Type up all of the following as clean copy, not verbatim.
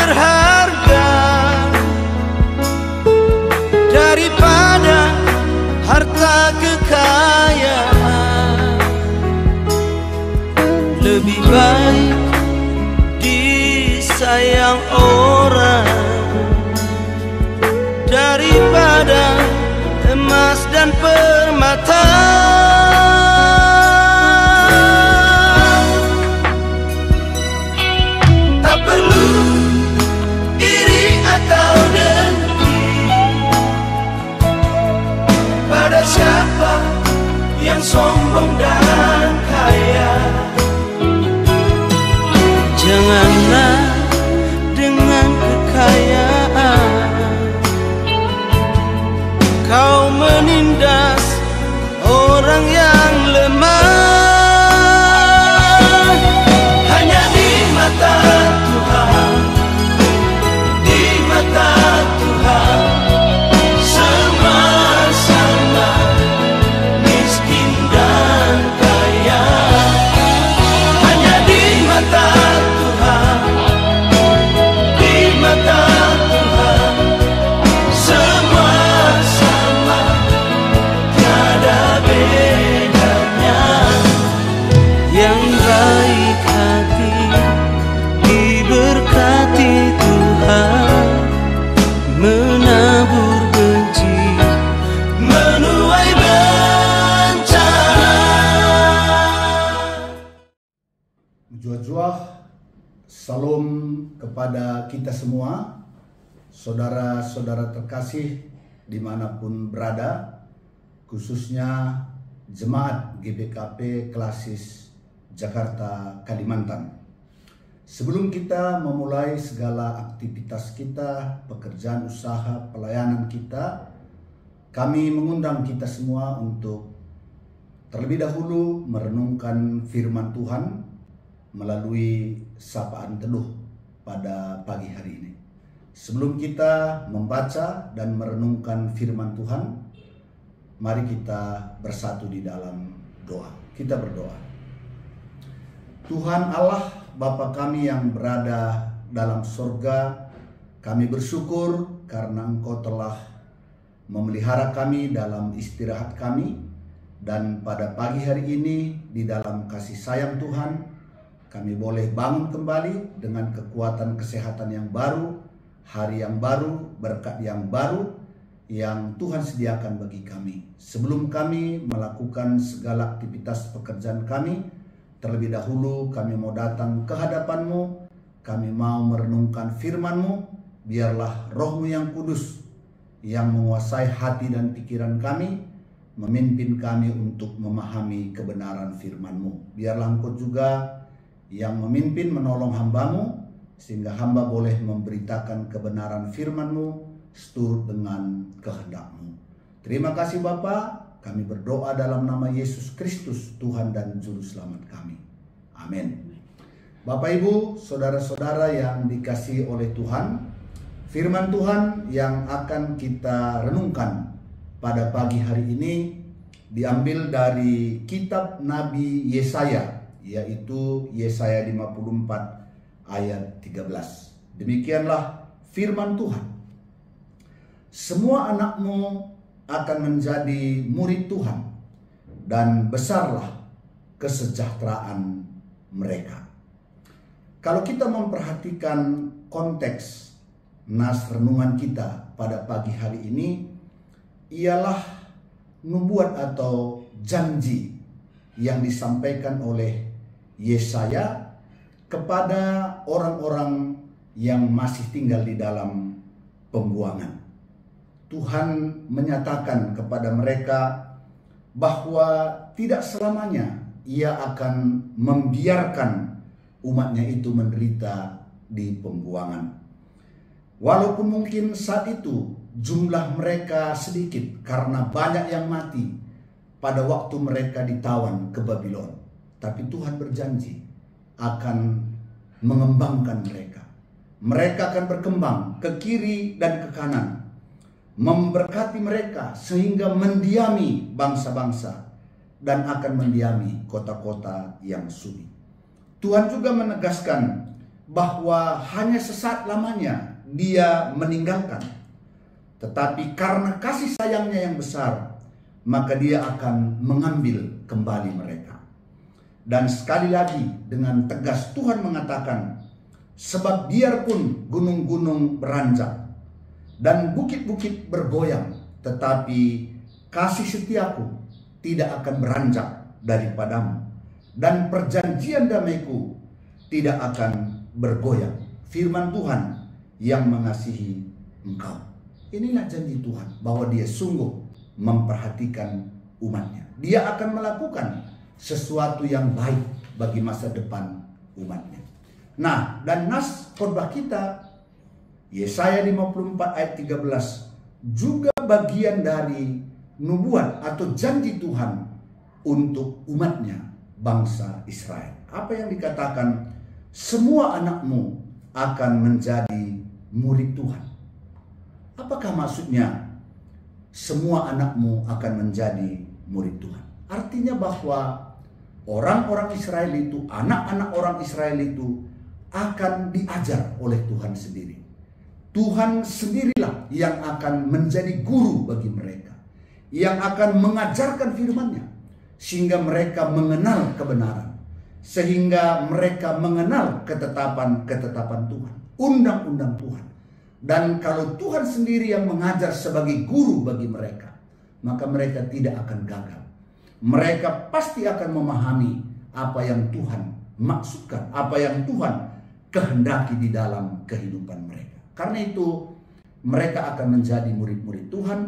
berharga daripada harta kekayaan. Lebih baik disayang orang daripada emas dan permata. Tak perlu iri atau dengki pada siapa yang sombong dan kaya. Janganlah dengan kekayaan kau menindas orang yang lemah. Hanya di mata Tuhan, di mata Tuhan semua sama, miskin dan kaya. Hanya di mata Tuhan, di mata Tuhan semua sama, tiada bedanya. Yang baik hati diberkati Tuhan, menabur benci menuai bencana. Jua-jua, salam kepada kita semua, saudara-saudara terkasih dimanapun berada, khususnya Jemaat GBKP Klasis Jakarta, Kalimantan. Sebelum kita memulai segala aktivitas kita, pekerjaan usaha, pelayanan kita, kami mengundang kita semua untuk terlebih dahulu merenungkan firman Tuhan melalui sapaan teduh pada pagi hari ini. Sebelum kita membaca dan merenungkan firman Tuhan, mari kita bersatu di dalam doa. Kita berdoa. Tuhan Allah, Bapa kami yang berada dalam surga, kami bersyukur karena Engkau telah memelihara kami dalam istirahat kami. Dan pada pagi hari ini di dalam kasih sayang Tuhan, kami boleh bangun kembali dengan kekuatan kesehatan yang baru, hari yang baru, berkat yang baru yang Tuhan sediakan bagi kami. Sebelum kami melakukan segala aktivitas pekerjaan kami, terlebih dahulu kami mau datang ke hadapan-Mu, kami mau merenungkan firman-Mu. Biarlah Roh-Mu yang kudus yang menguasai hati dan pikiran kami, memimpin kami untuk memahami kebenaran firman-Mu. Biarlah Engkau juga yang memimpin menolong hamba-Mu, sehingga hamba boleh memberitakan kebenaran firman-Mu seturut dengan kehendak-Mu. Terima kasih Bapa, kami berdoa dalam nama Yesus Kristus, Tuhan dan Juru Selamat kami. Amin. Bapak Ibu, saudara-saudara yang dikasihi oleh Tuhan, firman Tuhan yang akan kita renungkan pada pagi hari ini diambil dari kitab Nabi Yesaya, yaitu Yesaya 54 ayat 13. Demikianlah firman Tuhan. Semua anak-Mu akan menjadi murid Tuhan, dan besarlah kesejahteraan mereka. Kalau kita memperhatikan konteks nas renungan kita pada pagi hari ini, ialah nubuat atau janji yang disampaikan oleh Yesaya kepada orang-orang yang masih tinggal di dalam pembuangan. Tuhan menyatakan kepada mereka bahwa tidak selamanya Ia akan membiarkan umatnya itu menderita di pembuangan. Walaupun mungkin saat itu jumlah mereka sedikit karena banyak yang mati pada waktu mereka ditawan ke Babylon, tapi Tuhan berjanji akan mengembangkan mereka. Mereka akan berkembang ke kiri dan ke kanan, memberkati mereka sehingga mendiami bangsa-bangsa dan akan mendiami kota-kota yang sunyi. Tuhan juga menegaskan bahwa hanya sesaat lamanya dia meninggalkan. Tetapi karena kasih sayangnya yang besar, maka dia akan mengambil kembali mereka. Dan sekali lagi dengan tegas Tuhan mengatakan, sebab biarpun gunung-gunung beranjak dan bukit-bukit bergoyang, tetapi kasih setiaku tidak akan beranjak daripadamu, dan perjanjian damaiku tidak akan bergoyang. Firman Tuhan yang mengasihi engkau. Inilah janji Tuhan bahwa dia sungguh memperhatikan umatnya. Dia akan melakukan sesuatu yang baik bagi masa depan umatnya. Nah, dan nas khotbah kita Yesaya 54 ayat 13 juga bagian dari nubuat atau janji Tuhan untuk umatnya, bangsa Israel. Apa yang dikatakan? Semua anakmu akan menjadi murid Tuhan. Apakah maksudnya semua anakmu akan menjadi murid Tuhan? Artinya bahwa orang-orang Israel itu, anak-anak orang Israel itu akan diajar oleh Tuhan sendiri. Tuhan sendirilah yang akan menjadi guru bagi mereka, yang akan mengajarkan firman-Nya, sehingga mereka mengenal kebenaran, sehingga mereka mengenal ketetapan-ketetapan Tuhan, undang-undang Tuhan. Dan kalau Tuhan sendiri yang mengajar sebagai guru bagi mereka, maka mereka tidak akan gagal. Mereka pasti akan memahami apa yang Tuhan maksudkan, apa yang Tuhan kehendaki di dalam kehidupan mereka. Karena itu mereka akan menjadi murid-murid Tuhan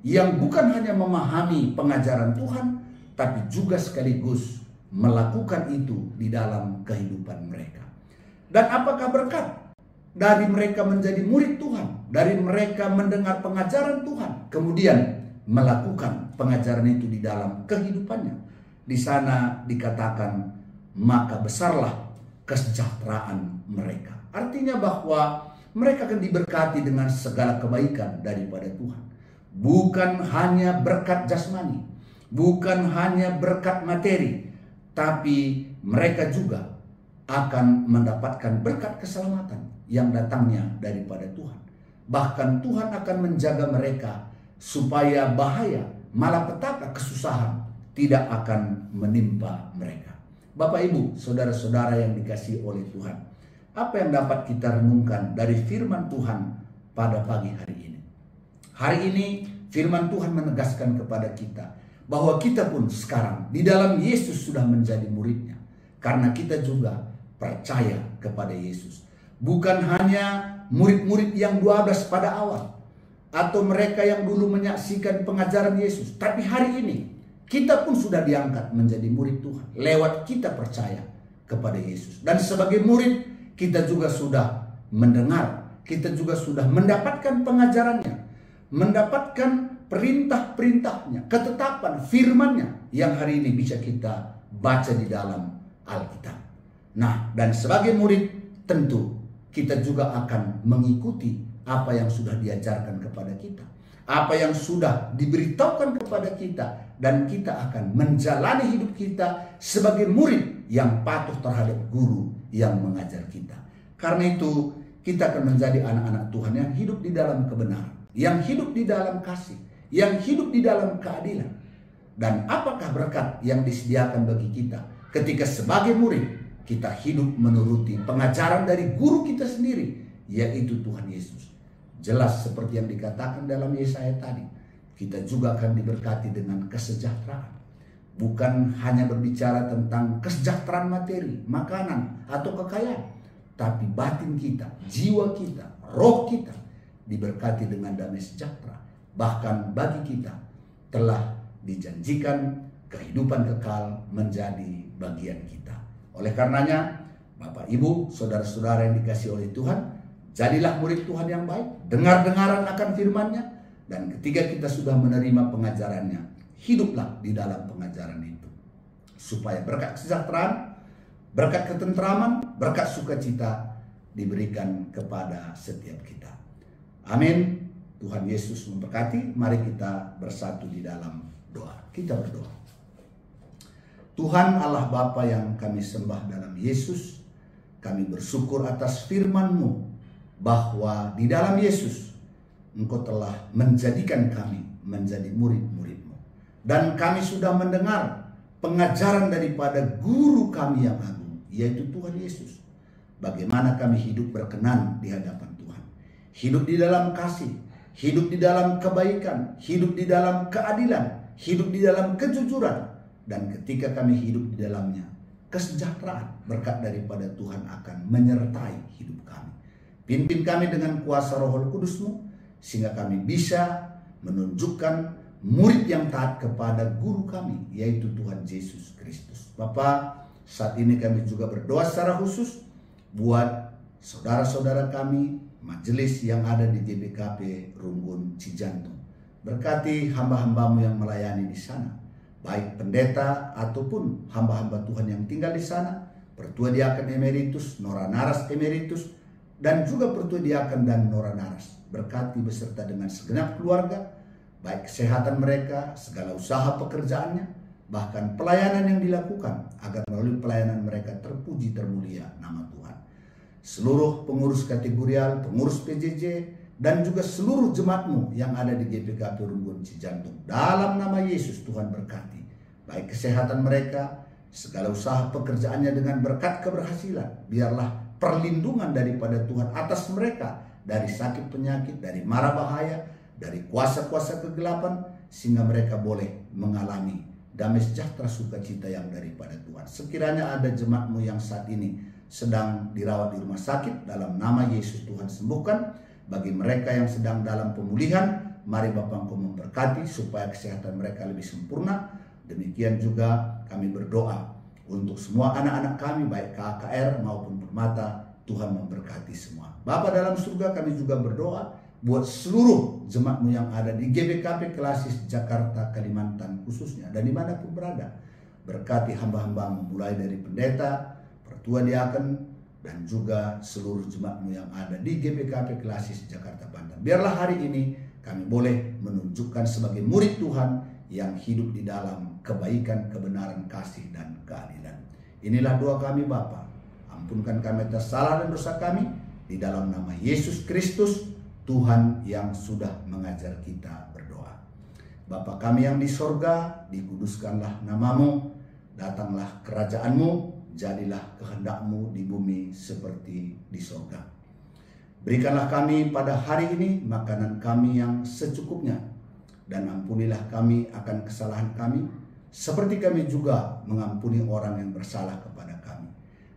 yang bukan hanya memahami pengajaran Tuhan, tapi juga sekaligus melakukan itu di dalam kehidupan mereka. Dan apakah berkat dari mereka menjadi murid Tuhan, dari mereka mendengar pengajaran Tuhan, kemudian melakukan pengajaran itu di dalam kehidupannya? Di sana dikatakan, maka besarlah kesejahteraan mereka. Artinya bahwa mereka akan diberkati dengan segala kebaikan daripada Tuhan. Bukan hanya berkat jasmani, bukan hanya berkat materi, tapi mereka juga akan mendapatkan berkat keselamatan yang datangnya daripada Tuhan. Bahkan Tuhan akan menjaga mereka supaya bahaya, malapetaka, kesusahan tidak akan menimpa mereka. Bapak, Ibu, saudara-saudara yang dikasihi oleh Tuhan, apa yang dapat kita renungkan dari firman Tuhan pada pagi hari ini? Hari ini firman Tuhan menegaskan kepada kita bahwa kita pun sekarang di dalam Yesus sudah menjadi muridnya, karena kita juga percaya kepada Yesus. Bukan hanya murid-murid yang 12 pada awal, atau mereka yang dulu menyaksikan pengajaran Yesus, tapi hari ini kita pun sudah diangkat menjadi murid Tuhan lewat kita percaya kepada Yesus. Dan sebagai murid kita juga sudah mendengar, kita juga sudah mendapatkan pengajarannya, mendapatkan perintah-perintahnya, ketetapan firman-Nya yang hari ini bisa kita baca di dalam Alkitab. Nah, dan sebagai murid tentu kita juga akan mengikuti apa yang sudah diajarkan kepada kita, apa yang sudah diberitahukan kepada kita, dan kita akan menjalani hidup kita sebagai murid yang patuh terhadap guru yang mengajar kita. Karena itu kita akan menjadi anak-anak Tuhan yang hidup di dalam kebenaran, yang hidup di dalam kasih, yang hidup di dalam keadilan. Dan apakah berkat yang disediakan bagi kita ketika sebagai murid kita hidup menuruti pengajaran dari guru kita sendiri, yaitu Tuhan Yesus. Jelas seperti yang dikatakan dalam Yesaya tadi, kita juga akan diberkati dengan kesejahteraan. Bukan hanya berbicara tentang kesejahteraan materi, makanan, atau kekayaan, tapi batin kita, jiwa kita, roh kita diberkati dengan damai sejahtera. Bahkan bagi kita telah dijanjikan kehidupan kekal menjadi bagian kita. Oleh karenanya, Bapak, Ibu, saudara-saudara yang dikasihi oleh Tuhan, jadilah murid Tuhan yang baik, dengar-dengaran akan firman-Nya, dan ketika kita sudah menerima pengajarannya, hiduplah di dalam pengajaran itu, supaya berkat kesejahteraan, berkat ketentraman, berkat sukacita diberikan kepada setiap kita. Amin. Tuhan Yesus memberkati. Mari kita bersatu di dalam doa. Kita berdoa. Tuhan Allah Bapa yang kami sembah dalam Yesus, kami bersyukur atas firman-Mu bahwa di dalam Yesus Engkau telah menjadikan kami menjadi murid-murid-Mu. Dan kami sudah mendengar pengajaran daripada guru kami yang agung, yaitu Tuhan Yesus. Bagaimana kami hidup berkenan di hadapan Tuhan. Hidup di dalam kasih, hidup di dalam kebaikan, hidup di dalam keadilan, hidup di dalam kejujuran. Dan ketika kami hidup di dalamnya, kesejahteraan berkat daripada Tuhan akan menyertai hidup kami. Pimpin kami dengan kuasa Roh Kudus-Mu, sehingga kami bisa menunjukkan murid yang taat kepada guru kami, yaitu Tuhan Yesus Kristus. Bapa, saat ini kami juga berdoa secara khusus buat saudara-saudara kami, majelis yang ada di GBKP Runggun Cijantung. Berkati hamba-hamba-Mu yang melayani di sana, baik pendeta ataupun hamba-hamba Tuhan yang tinggal di sana, Pertua Diaken Emeritus, Nora Naras Emeritus, dan juga Pertua Diaken dan Nora Naras. Berkati beserta dengan segenap keluarga, baik kesehatan mereka, segala usaha pekerjaannya, bahkan pelayanan yang dilakukan, agar melalui pelayanan mereka terpuji termulia nama Tuhan. Seluruh pengurus kategorial, pengurus PJJ, dan juga seluruh jemaat-Mu yang ada di GBKP Runggun Cijantung. Dalam nama Yesus Tuhan berkati, baik kesehatan mereka, segala usaha pekerjaannya dengan berkat keberhasilan. Biarlah perlindungan daripada Tuhan atas mereka, dari sakit penyakit, dari mara bahaya, dari kuasa-kuasa kegelapan, sehingga mereka boleh mengalami damai sejahtera sukacita yang daripada Tuhan. Sekiranya ada jemaat-Mu yang saat ini sedang dirawat di rumah sakit, dalam nama Yesus Tuhan sembuhkan. Bagi mereka yang sedang dalam pemulihan, mari Bapa Engkau memberkati supaya kesehatan mereka lebih sempurna. Demikian juga kami berdoa untuk semua anak-anak kami, baik KKR maupun Permata, Tuhan memberkati semua. Bapa dalam surga, kami juga berdoa buat seluruh jemaat-Mu yang ada di GBKP Klasis Jakarta, Kalimantan khususnya, dan dimanapun berada. Berkati hamba-hamba-Mu mulai dari pendeta, Pertua Diaken, dan juga seluruh jemaat-Mu yang ada di GBKP Klasis Jakarta Banten. Biarlah hari ini kami boleh menunjukkan sebagai murid Tuhan yang hidup di dalam kebaikan, kebenaran, kasih, dan keadilan. Inilah doa kami Bapa. Ampunkan kami atas salah dan dosa kami, di dalam nama Yesus Kristus, Tuhan yang sudah mengajar kita berdoa. Bapa kami yang di sorga, dikuduskanlah nama-Mu, datanglah kerajaan-Mu, jadilah kehendak-Mu di bumi seperti di sorga. Berikanlah kami pada hari ini makanan kami yang secukupnya, dan ampunilah kami akan kesalahan kami, seperti kami juga mengampuni orang yang bersalah kepada kami.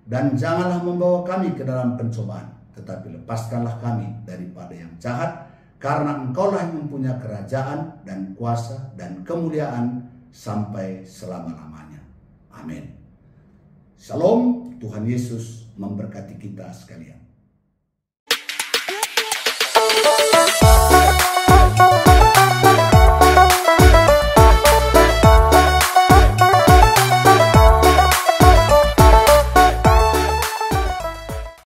Dan janganlah membawa kami ke dalam pencobaan, tetapi lepaskanlah kami daripada yang jahat, karena Engkaulah yang mempunyai kerajaan dan kuasa dan kemuliaan sampai selama-lamanya. Amin. Shalom, Tuhan Yesus memberkati kita sekalian.